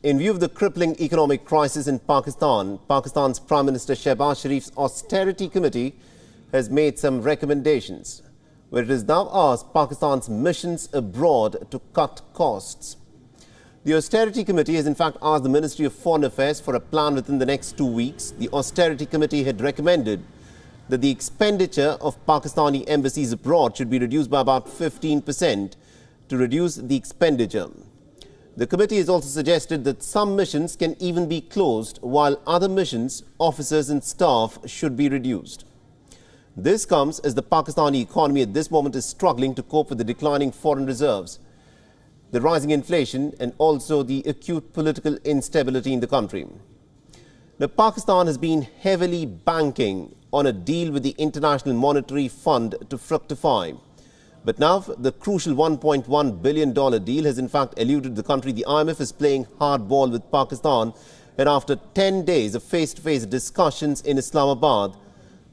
In view of the crippling economic crisis in Pakistan, Pakistan's Prime Minister Shehbaz Sharif's Austerity Committee has made some recommendations, where it has now asked Pakistan's missions abroad to cut costs. The Austerity Committee has in fact asked the Ministry of Foreign Affairs for a plan within the next 2 weeks. The Austerity Committee had recommended that the expenditure of Pakistani embassies abroad should be reduced by about 15% to reduce the expenditure. The committee has also suggested that some missions can even be closed, while other missions, officers and staff should be reduced. This comes as the Pakistani economy at this moment is struggling to cope with the declining foreign reserves, the rising inflation and also the acute political instability in the country. Now, Pakistan has been heavily banking on a deal with the International Monetary Fund to fructify. But now the crucial $1.1 billion deal has in fact eluded the country. The IMF is playing hardball with Pakistan, and after 10 days of face-to-face discussions in Islamabad,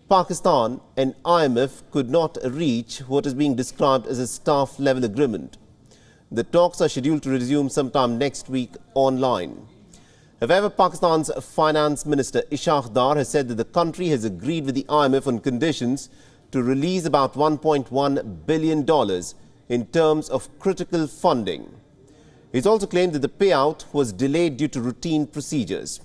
Pakistan and IMF could not reach what is being described as a staff-level agreement. The talks are scheduled to resume sometime next week online. However, Pakistan's Finance Minister Ishaq Dar has said that the country has agreed with the IMF on conditions to release about $1.1 billion in terms of critical funding. He's also claimed that the payout was delayed due to routine procedures.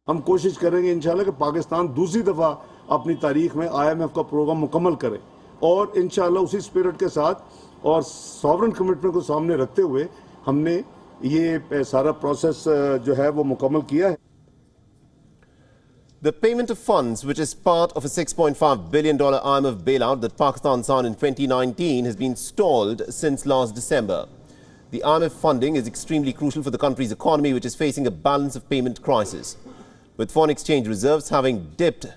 हम कोशिश करेंगे इंशाल्लाह कि पाकिस्तान दूसरी दफ़ा अपनी तारीख में IMF का प्रोग्राम मुकम्मल करे और इंशाल्लाह उसी स्पिरिट के साथ और सॉवरेन कमिटमेंट को सामने रखते हुए हमने ये सारा प्रोसेस जो है वो मुकम्मल किया है. The payment of funds, which is part of a $6.5 billion IMF bailout that Pakistan signed in 2019, has been stalled since last December. The IMF funding is extremely crucial for the country's economy, which is facing a balance of payment crisis, with foreign exchange reserves having dipped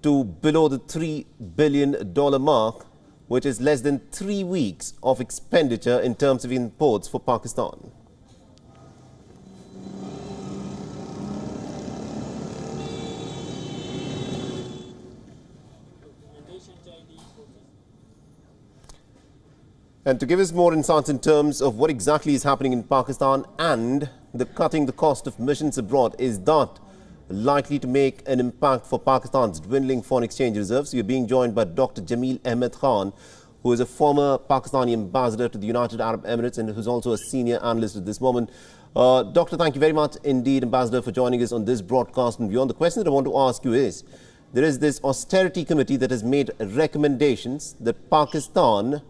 to below the $3 billion mark, which is less than 3 weeks of expenditure in terms of imports for Pakistan. And to give us more insights in terms of what exactly is happening in Pakistan and the cutting the cost of missions abroad, is that likely to make an impact for Pakistan's dwindling foreign exchange reserves? We are being joined by Dr. Jameel Ahmed Khan, who is a former Pakistani ambassador to the United Arab Emirates and who's also a senior analyst at this moment. Doctor, thank you very much indeed, Ambassador, for joining us on this broadcast and beyond. The question that I want to ask you is, there is this Austerity Committee that has made recommendations that Pakistan,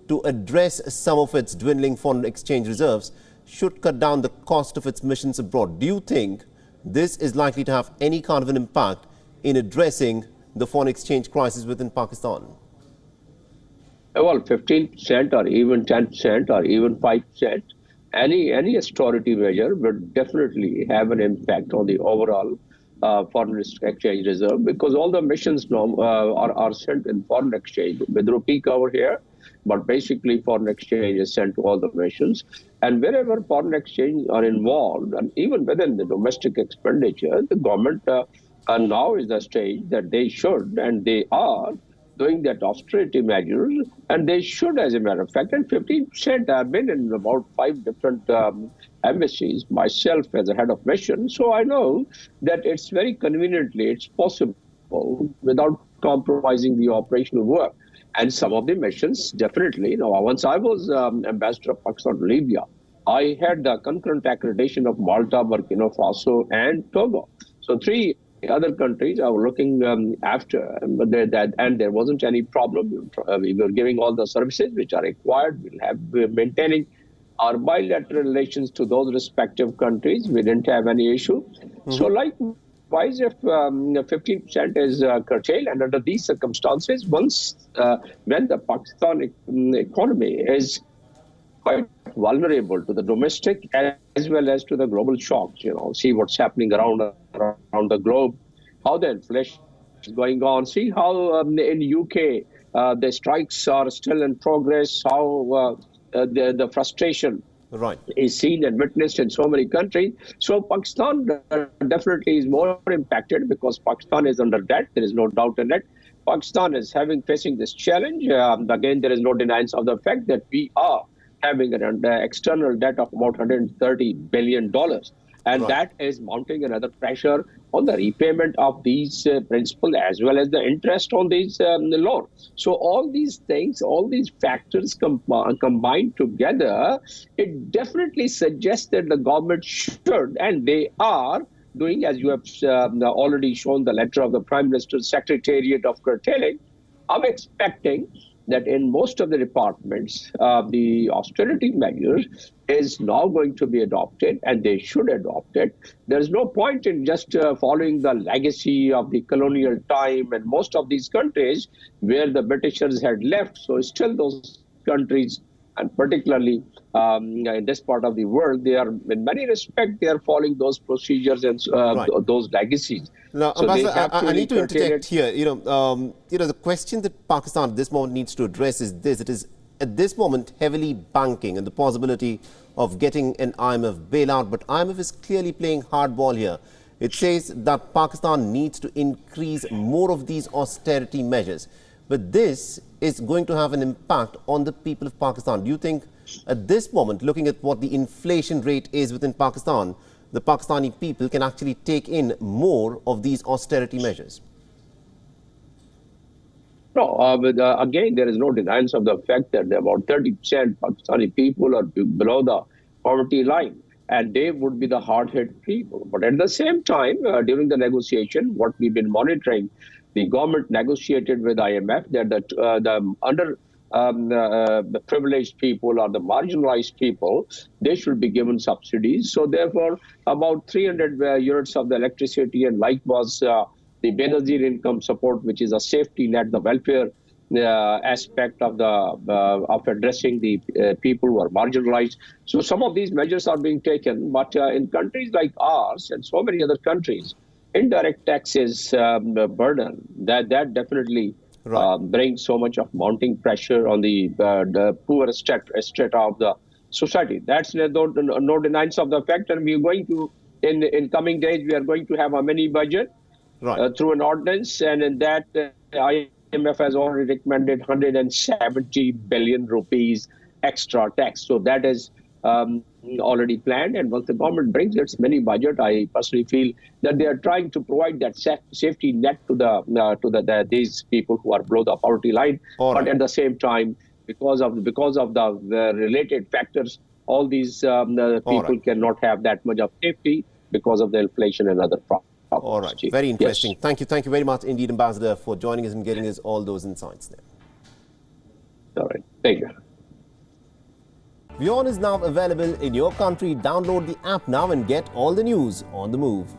to address some of its dwindling foreign exchange reserves, should cut down the cost of its missions abroad. Do you think this is likely to have any kind of an impact in addressing the foreign exchange crisis within Pakistan? Well, 15% or even 10% or even 5%, any austerity measure would definitely have an impact on the overall foreign exchange reserve, because all the missions now are sent in foreign exchange with rupee cover here. But basically, foreign exchange is sent to all the missions. And wherever foreign exchange are involved, and even within the domestic expenditure, the government now is the stage that they should, and they are, doing that austerity measures, and they should, as a matter of fact. And 15%, I've been in about 5 different embassies myself as a head of mission. So I know that it's very conveniently, it's possible without compromising the operational work. And some of the missions, definitely. Once I was ambassador of Pakistan to Libya, I had the concurrent accreditation of Malta, Burkina Faso, and Togo. So 3 other countries I was looking after, but and there wasn't any problem. We were giving all the services which are required. We're maintaining our bilateral relations to those respective countries. We didn't have any issue. So likewise, if 15% is curtailed, and under these circumstances, when the Pakistan economy is quite vulnerable to the domestic as well as to the global shocks, see what's happening around the globe, how the inflation is going on, see how in UK the strikes are still in progress, how the frustration is seen and witnessed in so many countries. So Pakistan definitely is more impacted because Pakistan is under debt. There is no doubt in it. Pakistan is facing this challenge. Again, there is no denying of the fact that we are having an external debt of about $130 billion. And Right. that is mounting another pressure on the repayment of these principal as well as the interest on these loan. So all these things, all these factors combined together, it definitely suggests that the government should, and they are, doing, as you have already shown the letter of the Prime Minister's Secretariat of Curtailing. I'm expecting that in most of the departments, the austerity measures is now going to be adopted, and they should adopt it. There's no point in just following the legacy of the colonial time and most of these countries where the Britishers had left. So still those countries, and particularly in this part of the world, they are, in many respects, they are following those procedures and Right. those legacies. Now, So they Ambassador, have I need to curtail interject it. here. The question that Pakistan at this moment needs to address is this: it is at this moment heavily banking on the possibility of getting an IMF bailout, but IMF is clearly playing hardball here. It says that Pakistan needs to increase more of these austerity measures, but this is going to have an impact on the people of Pakistan. Do you think at this moment, looking at what the inflation rate is within Pakistan, the Pakistani people can actually take in more of these austerity measures? No, again, there is no denial of the fact that about 30% Pakistani people are below the poverty line, and they would be the hard-hit people. But at the same time, during the negotiation, what we've been monitoring, the government negotiated with IMF that the privileged people or the marginalized people, they should be given subsidies. So therefore, about 300 units of the electricity, and like was the Benazir income support, which is a safety net, the welfare aspect of of addressing the people who are marginalized. So some of these measures are being taken, but in countries like ours and so many other countries, indirect taxes burden that definitely Right. brings so much of mounting pressure on the poor strata of the society. That's no denying of the fact, and we are going to, in coming days, we are going to have a mini budget Right. through an ordinance, and in that, IMF has already recommended 170 billion rupees extra tax. So that is already planned, and once the government brings its mini budget, I personally feel that they are trying to provide that safety net to these people who are below the poverty line. All But right. at the same time, because of the related factors, all these All people right. cannot have that much of safety because of the inflation and other problems. All right. Chief. Very interesting. Yes. Thank you. Thank you very much indeed, Ambassador, for joining us and getting us all those insights there. All right. Thank you. WION is now available in your country. Download the app now and get all the news on the move.